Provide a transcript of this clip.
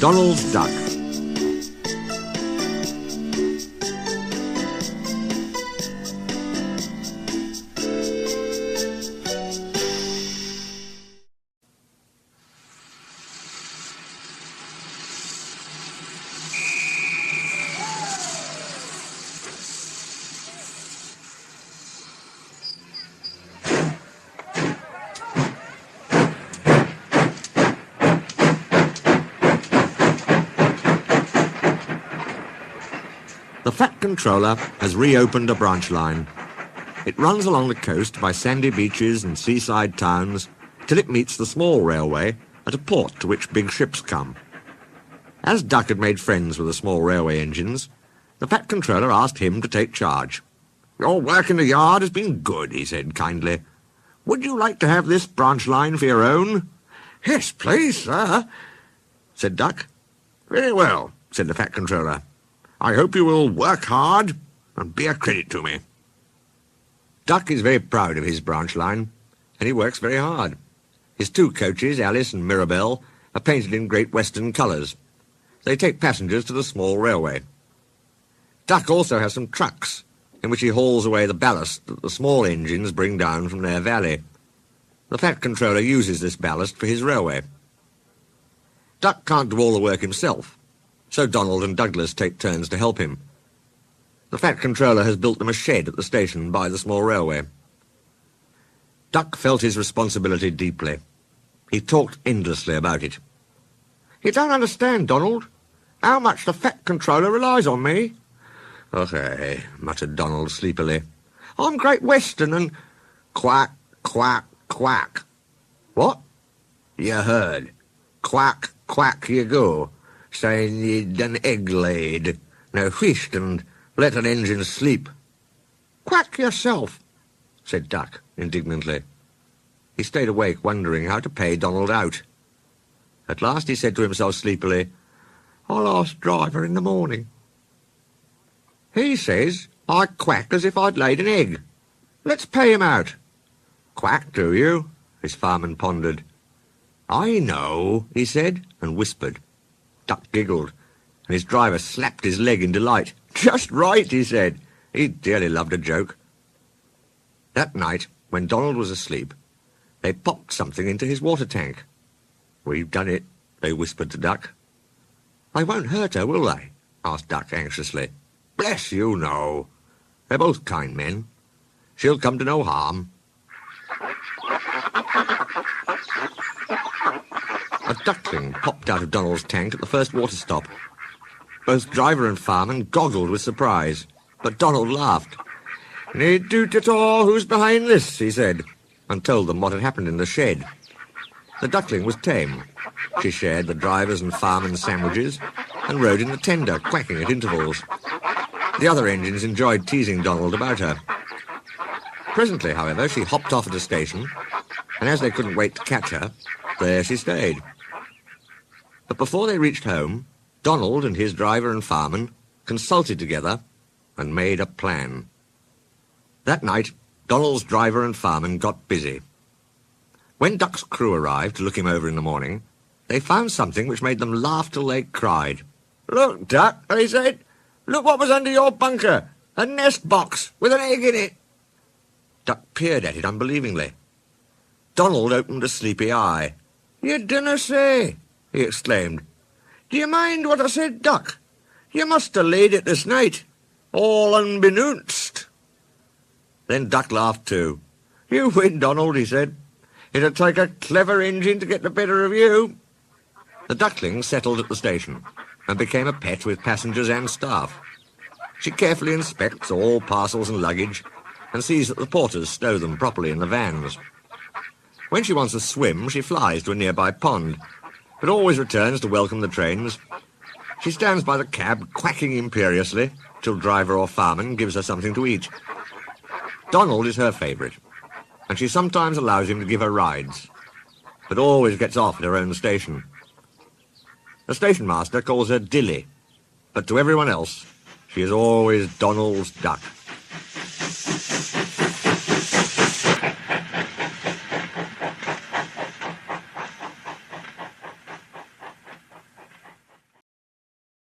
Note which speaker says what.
Speaker 1: Donald's Duck. The Fat Controller has reopened a branch line. It runs along the coast by sandy beaches and seaside towns till it meets the small railway at a port to which big ships come. As Duck had made friends with the small railway engines, the Fat Controller asked him to take charge. "Your work in the yard has been good," he said kindly. "Would you like to have this branch line for your own?" "Yes, please, sir," said Duck. "Very well," said the Fat Controller. "I hope you will work hard and be a credit to me." Duck is very proud of his branch line, and he works very hard. His two coaches, Alice and Mirabelle, are painted in Great Western colours. They take passengers to the small railway. Duck also has some trucks, in which he hauls away the ballast that the small engines bring down from their valley. The Fat Controller uses this ballast for his railway. Duck can't do all the work himself, so Donald and Douglas take turns to help him. The Fat Controller has built them a shed at the station by the small railway. Duck felt his responsibility deeply. He talked endlessly about it. "You don't understand, Donald, how much the Fat Controller relies on me." "Okay," muttered Donald sleepily. "I'm Great Western and—" "Quack, quack, quack." "What?" "You heard. Quack, quack you go, saying you'd an egg laid. Now whisht and let an engine sleep." "Quack yourself," said Duck indignantly. He stayed awake, wondering how to pay Donald out. At last he said to himself sleepily, "I'll ask Driver in the morning. He says I quack as if I'd laid an egg. Let's pay him out." "Quack, do you?" his fireman pondered. "I know," he said, and whispered. Duck giggled, and his driver slapped his leg in delight. "Just right," he said. He dearly loved a joke. That night, when Donald was asleep, they popped something into his water tank. "We've done it," they whispered to Duck. "They won't hurt her, will they?" asked Duck anxiously. "Bless you, no. They're both kind men. She'll come to no harm." A duckling popped out of Donald's tank at the first water stop. Both driver and fireman goggled with surprise, but Donald laughed. "Need doot at all who's behind this," he said, and told them what had happened in the shed. The duckling was tame. She shared the driver's and fireman's sandwiches and rode in the tender, quacking at intervals. The other engines enjoyed teasing Donald about her. Presently, however, she hopped off at a station, and as they couldn't wait to catch her, there she stayed. But before they reached home, Donald and his driver and fireman consulted together and made a plan. That night, Donald's driver and fireman got busy. When Duck's crew arrived to look him over in the morning, they found something which made them laugh till they cried. "Look, Duck," they said. "Look what was under your bunker. A nest box with an egg in it." Duck peered at it unbelievingly. Donald opened a sleepy eye. "You dinna say," he exclaimed. "Do you mind what I said, Duck? You must have laid it this night, all unbeknownst." Then Duck laughed too. "You win, Donald," he said. "It'll take a clever engine to get the better of you." The duckling settled at the station and became a pet with passengers and staff. She carefully inspects all parcels and luggage and sees that the porters stow them properly in the vans. When she wants a swim, she flies to a nearby pond, but always returns to welcome the trains. She stands by the cab, quacking imperiously, till driver or fireman gives her something to eat. Donald is her favourite, and she sometimes allows him to give her rides, but always gets off at her own station. The station master calls her Dilly, but to everyone else, she is always Donald's Duck.